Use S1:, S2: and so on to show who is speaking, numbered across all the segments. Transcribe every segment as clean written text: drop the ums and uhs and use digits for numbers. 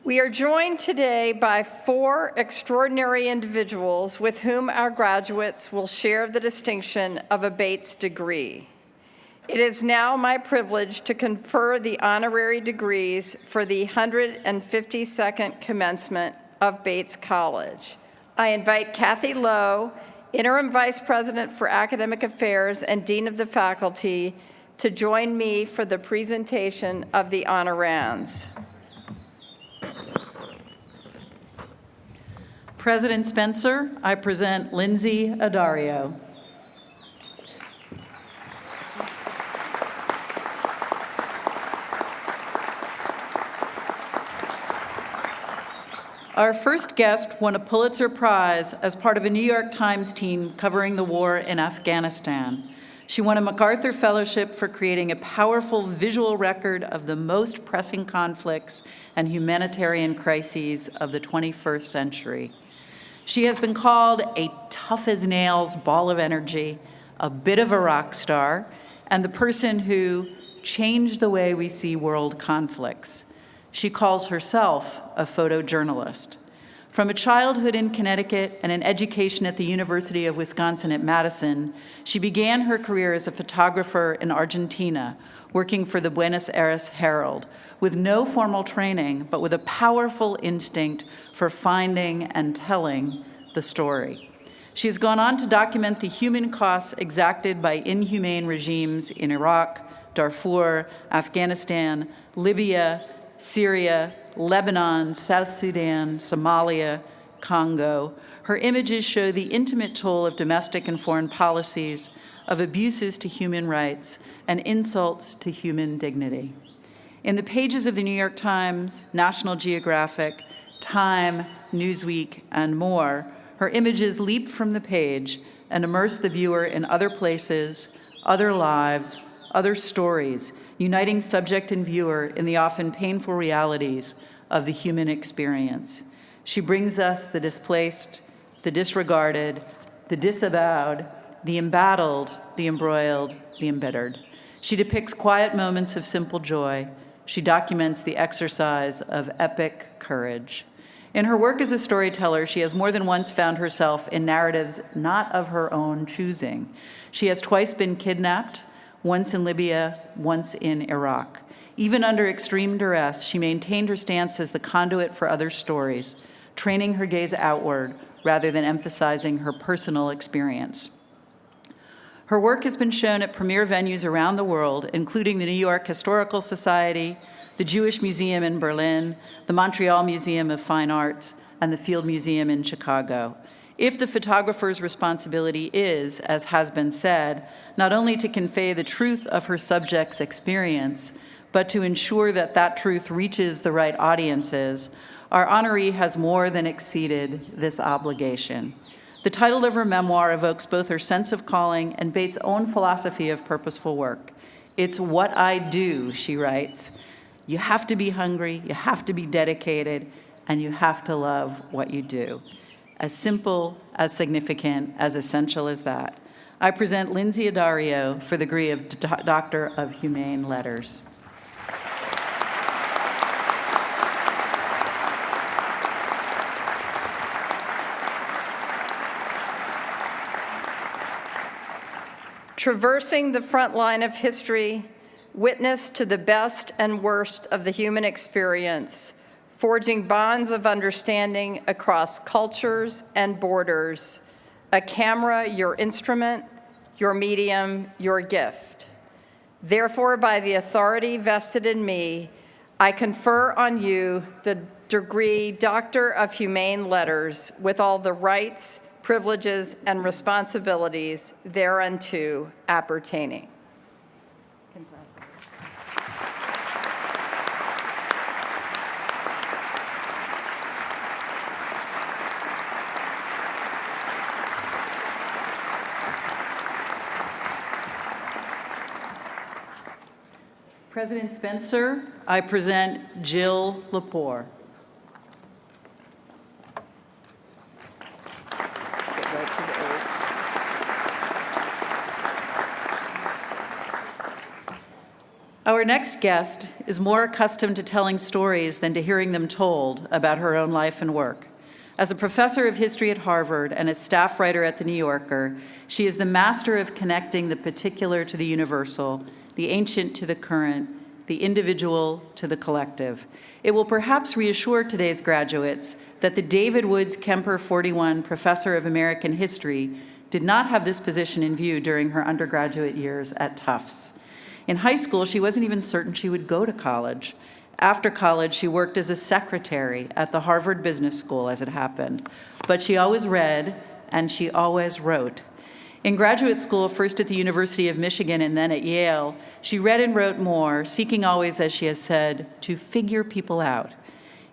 S1: We are joined today by 4 extraordinary individuals with whom our graduates will share the distinction of a Bates degree. It is now my privilege to confer the honorary degrees for the 152nd commencement of Bates College. I invite Kathy Lowe, Interim Vice President for Academic Affairs and Dean of the Faculty, to join me for the presentation of the honorands.
S2: President Spencer, I present Lynsey Addario. Our first guest won a Pulitzer Prize as part of a New York Times team covering the war in Afghanistan. She won a MacArthur Fellowship for creating a powerful visual record of the most pressing conflicts and humanitarian crises of the 21st century. She has been called a tough-as-nails ball of energy, a bit of a rock star, and the person who changed the way we see world conflicts. She calls herself a photojournalist. From a childhood in Connecticut and an education at the University of Wisconsin at Madison, she began her career as a photographer in Argentina, working for the Buenos Aires Herald, with no formal training, but with a powerful instinct for finding and telling the story. She has gone on to document the human costs exacted by inhumane regimes in Iraq, Darfur, Afghanistan, Libya, Syria, Lebanon, South Sudan, Somalia, Congo. Her images show the intimate toll of domestic and foreign policies, of abuses to human rights, and insults to human dignity. In the pages of the New York Times, National Geographic, Time, Newsweek, and more, her images leap from the page and immerse the viewer in other places, other lives, other stories, uniting subject and viewer in the often painful realities of the human experience. She brings us the displaced, the disregarded, the disavowed, the embattled, the embroiled, the embittered. She depicts quiet moments of simple joy. She documents the exercise of epic courage. In her work as a storyteller, she has more than once found herself in narratives not of her own choosing. She has twice been kidnapped, once in Libya, once in Iraq. Even under extreme duress, she maintained her stance as the conduit for other stories, training her gaze outward rather than emphasizing her personal experience. Her work has been shown at premier venues around the world, including the New York Historical Society, the Jewish Museum in Berlin, the Montreal Museum of Fine Arts, and the Field Museum in Chicago. If the photographer's responsibility is, as has been said, not only to convey the truth of her subject's experience, but to ensure that that truth reaches the right audiences, our honoree has more than exceeded this obligation. The title of her memoir evokes both her sense of calling and Bates' own philosophy of purposeful work. It's what I do, she writes. You have to be hungry, you have to be dedicated, and you have to love what you do. As simple, as significant, as essential as that. I present Lynsey Addario for the degree of Doctor of Humane Letters.
S1: Traversing the front line of history, witness to the best and worst of the human experience, forging bonds of understanding across cultures and borders, a camera your instrument, your medium, your gift. Therefore, by the authority vested in me, I confer on you the degree Doctor of Humane Letters with all the rights, privileges, and responsibilities thereunto appertaining.
S2: President Spencer, I present Jill Lepore. Our next guest is more accustomed to telling stories than to hearing them told about her own life and work. As a professor of history at Harvard and a staff writer at The New Yorker, she is the master of connecting the particular to the universal, the ancient to the current, the individual to the collective. It will perhaps reassure today's graduates that the David Woods Kemper 41 Professor of American History did not have this position in view during her undergraduate years at Tufts. In high school, she wasn't even certain she would go to college. After college, she worked as a secretary at the Harvard Business School, as it happened. But she always read, and she always wrote. In graduate school, first at the University of Michigan and then at Yale, she read and wrote more, seeking always, as she has said, to figure people out.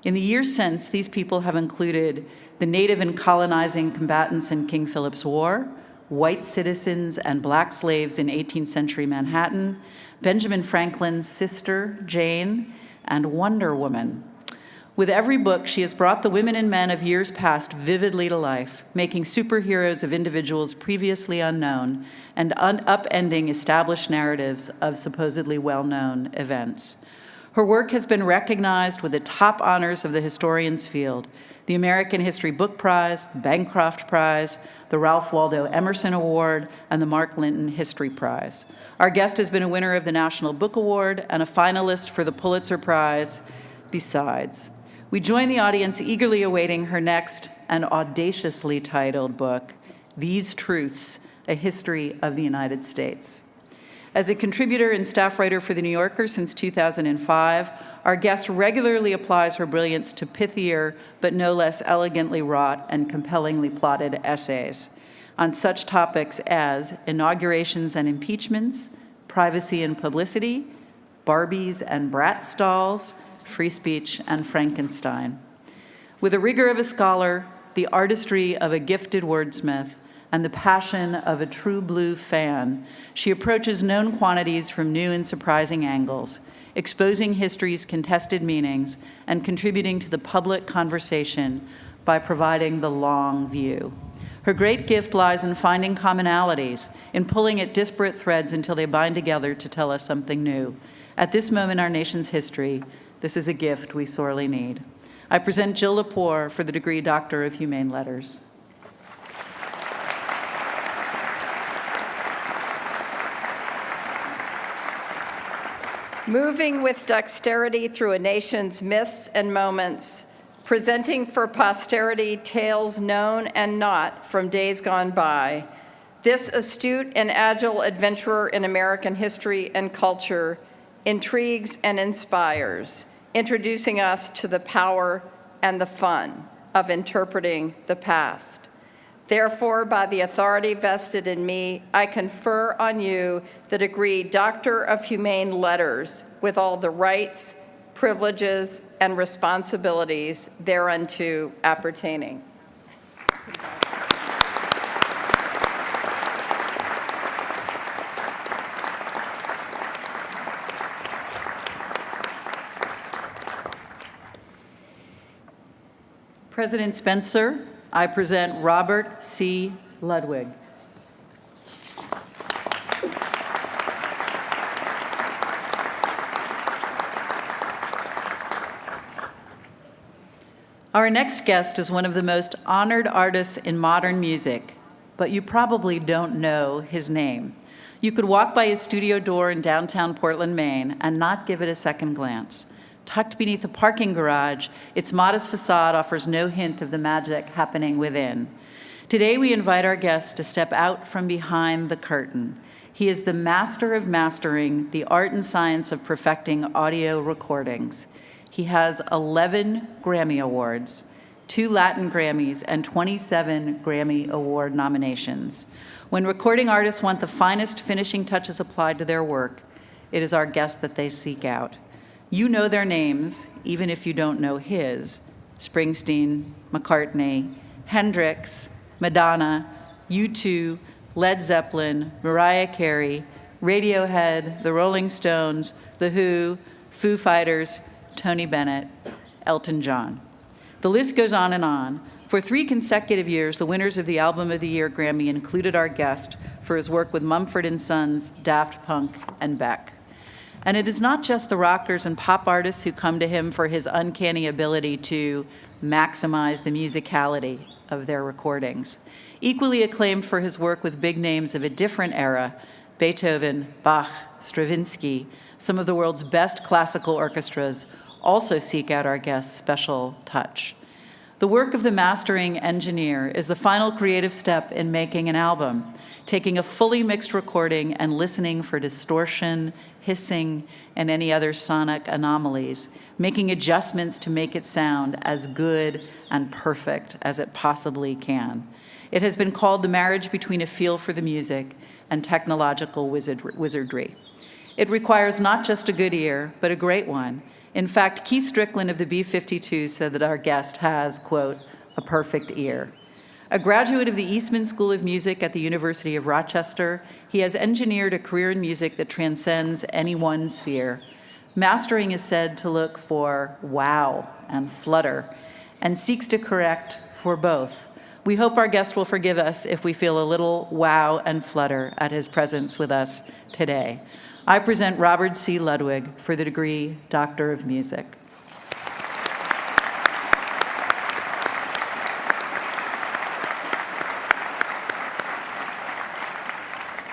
S2: In the years since, these people have included the native and colonizing combatants in King Philip's War, white citizens and black slaves in 18th century Manhattan, Benjamin Franklin's sister, Jane, and Wonder Woman. With every book, she has brought the women and men of years past vividly to life, making superheroes of individuals previously unknown and upending established narratives of supposedly well-known events. Her work has been recognized with the top honors of the historian's field, the American History Book Prize, the Bancroft Prize, the Ralph Waldo Emerson Award, and the Mark Linton History Prize. Our guest has been a winner of the National Book Award and a finalist for the Pulitzer Prize besides. We join the audience eagerly awaiting her next and audaciously titled book, These Truths, A History of the United States. As a contributor and staff writer for The New Yorker since 2005, our guest regularly applies her brilliance to pithier but no less elegantly wrought and compellingly plotted essays on such topics as inaugurations and impeachments, privacy and publicity, Barbies and brat stalls, free speech and Frankenstein. With the rigor of a scholar, the artistry of a gifted wordsmith, and the passion of a true blue fan, she approaches known quantities from new and surprising angles, exposing history's contested meanings and contributing to the public conversation by providing the long view. Her great gift lies in finding commonalities, in pulling at disparate threads until they bind together to tell us something new. At this moment in our nation's history, this is a gift we sorely need. I present Jill Lepore for the degree Doctor of Humane Letters.
S1: Moving with dexterity through a nation's myths and moments, presenting for posterity tales known and not from days gone by, this astute and agile adventurer in American history and culture intrigues and inspires, introducing us to the power and the fun of interpreting the past. Therefore, by the authority vested in me, I confer on you the degree Doctor of Humane Letters with all the rights, privileges, and responsibilities thereunto appertaining.
S2: President Spencer, I present Robert C. Ludwig. Our next guest is one of the most honored artists in modern music, but you probably don't know his name. You could walk by his studio door in downtown Portland, Maine, and not give it a second glance. Tucked beneath a parking garage, its modest facade offers no hint of the magic happening within. Today, we invite our guest to step out from behind the curtain. He is the master of mastering the art and science of perfecting audio recordings. He has 11 Grammy Awards, 2 Latin Grammys, and 27 Grammy Award nominations. When recording artists want the finest finishing touches applied to their work, it is our guest that they seek out. You know their names, even if you don't know his: Springsteen, McCartney, Hendrix, Madonna, U2, Led Zeppelin, Mariah Carey, Radiohead, the Rolling Stones, The Who, Foo Fighters, Tony Bennett, Elton John. The list goes on and on. For 3 consecutive years, the winners of the Album of the Year Grammy included our guest for his work with Mumford & Sons, Daft Punk, and Beck. And it is not just the rockers and pop artists who come to him for his uncanny ability to maximize the musicality of their recordings. Equally acclaimed for his work with big names of a different era, Beethoven, Bach, Stravinsky, some of the world's best classical orchestras also seek out our guest's special touch. The work of the mastering engineer is the final creative step in making an album, taking a fully mixed recording and listening for distortion, hissing, and any other sonic anomalies, making adjustments to make it sound as good and perfect as it possibly can. It has been called the marriage between a feel for the music and technological wizardry. It requires not just a good ear, but a great one. In fact, Keith Strickland of the B-52 said that our guest has, quote, a perfect ear. A graduate of the Eastman School of Music at the University of Rochester, he has engineered a career in music that transcends any one sphere. Mastering is said to look for wow and flutter, and seeks to correct for both. We hope our guest will forgive us if we feel a little wow and flutter at his presence with us today. I present Robert C. Ludwig for the degree Doctor of Music.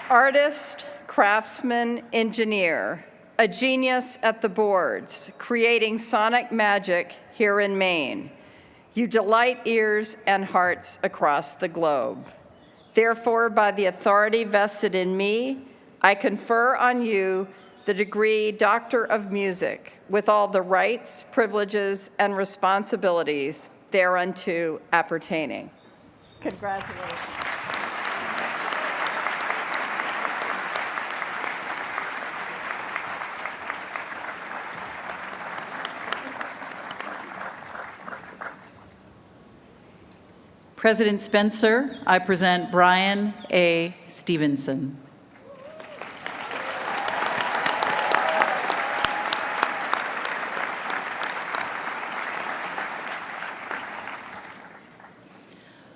S1: Artist, craftsman, engineer, a genius at the boards, creating sonic magic here in Maine. You delight ears and hearts across the globe. Therefore, by the authority vested in me, I confer on you the degree Doctor of Music with all the rights, privileges, and responsibilities thereunto appertaining. Congratulations.
S2: President Spencer, I present Bryan A. Stevenson.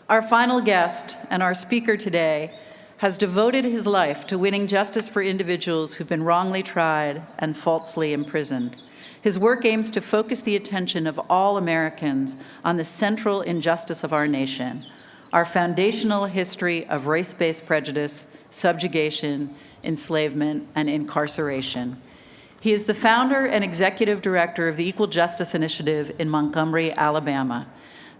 S2: Our final guest and our speaker today has devoted his life to winning justice for individuals who've been wrongly tried and falsely imprisoned. His work aims to focus the attention of all Americans on the central injustice of our nation, our foundational history of race-based prejudice, subjugation, enslavement, and incarceration. He is the founder and executive director of the Equal Justice Initiative in Montgomery, Alabama.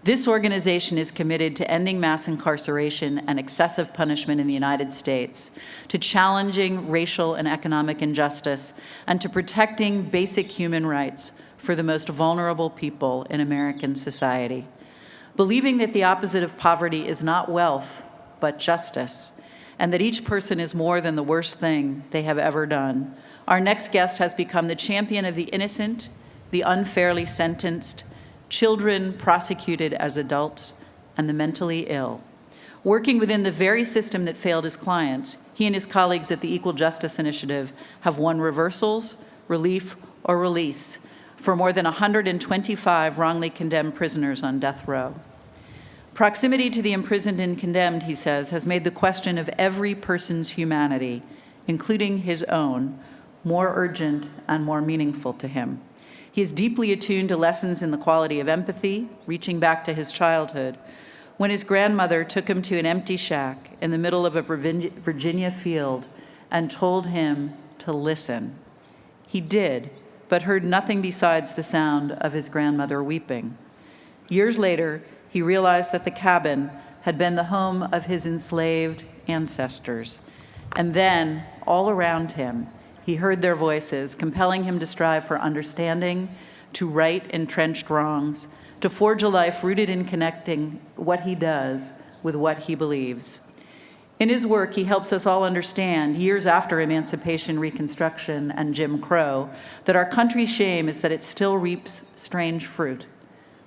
S2: This organization is committed to ending mass incarceration and excessive punishment in the United States, to challenging racial and economic injustice, and to protecting basic human rights for the most vulnerable people in American society. Believing that the opposite of poverty is not wealth, but justice, and that each person is more than the worst thing they have ever done, our next guest has become the champion of the innocent, the unfairly sentenced, children prosecuted as adults, and the mentally ill. Working within the very system that failed his clients, he and his colleagues at the Equal Justice Initiative have won reversals, relief, or release for more than 125 wrongly condemned prisoners on death row. Proximity to the imprisoned and condemned, he says, has made the question of every person's humanity, including his own, more urgent and more meaningful to him. He is deeply attuned to lessons in the quality of empathy, reaching back to his childhood, when his grandmother took him to an empty shack in the middle of a Virginia field and told him to listen. He did, but heard nothing besides the sound of his grandmother weeping. Years later, he realized that the cabin had been the home of his enslaved ancestors. And then, all around him, he heard their voices, compelling him to strive for understanding, to right entrenched wrongs, to forge a life rooted in connecting what he does with what he believes. In his work, he helps us all understand, years after Emancipation, Reconstruction, and Jim Crow, that our country's shame is that it still reaps strange fruit,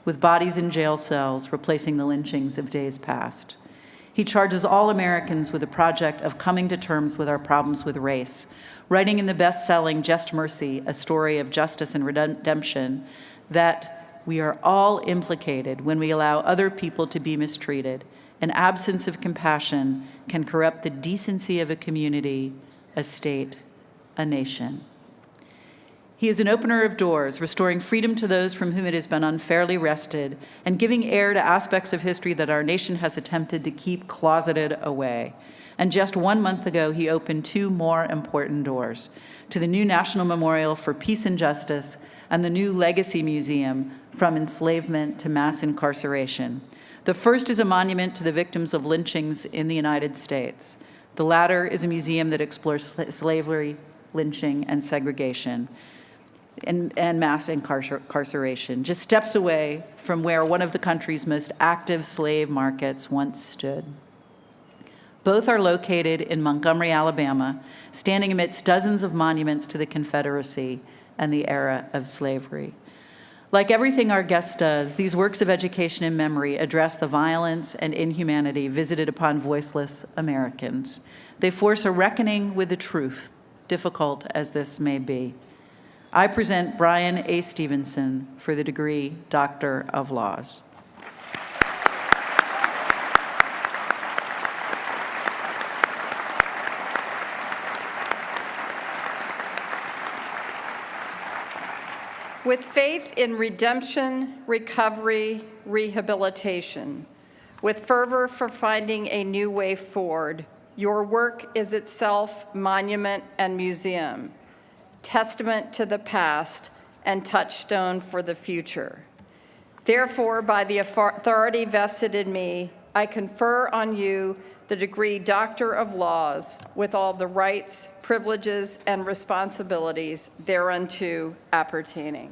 S2: with bodies in jail cells replacing the lynchings of days past. He charges all Americans with the project of coming to terms with our problems with race, writing in the best-selling Just Mercy, a story of justice and redemption, that we are all implicated when we allow other people to be mistreated. An absence of compassion can corrupt the decency of a community, a state, a nation. He is an opener of doors, restoring freedom to those from whom it has been unfairly wrested, and giving air to aspects of history that our nation has attempted to keep closeted away. And just 1 month ago, he opened 2 more important doors, to the new National Memorial for Peace and Justice and the new Legacy Museum, From Enslavement to Mass Incarceration. The first is a monument to the victims of lynchings in the United States. The latter is a museum that explores slavery, lynching, and segregation, and mass incarceration, just steps away from where one of the country's most active slave markets once stood. Both are located in Montgomery, Alabama, standing amidst dozens of monuments to the Confederacy and the era of slavery. Like everything our guest does, these works of education and memory address the violence and inhumanity visited upon voiceless Americans. They force a reckoning with the truth, difficult as this may be. I present Bryan A. Stevenson for the degree Doctor of Laws.
S1: With faith in redemption, recovery, rehabilitation, with fervor for finding a new way forward, your work is itself monument and museum, testament to the past and touchstone for the future. Therefore, by the authority vested in me, I confer on you the degree Doctor of Laws with all the rights, privileges, and responsibilities thereunto appertaining.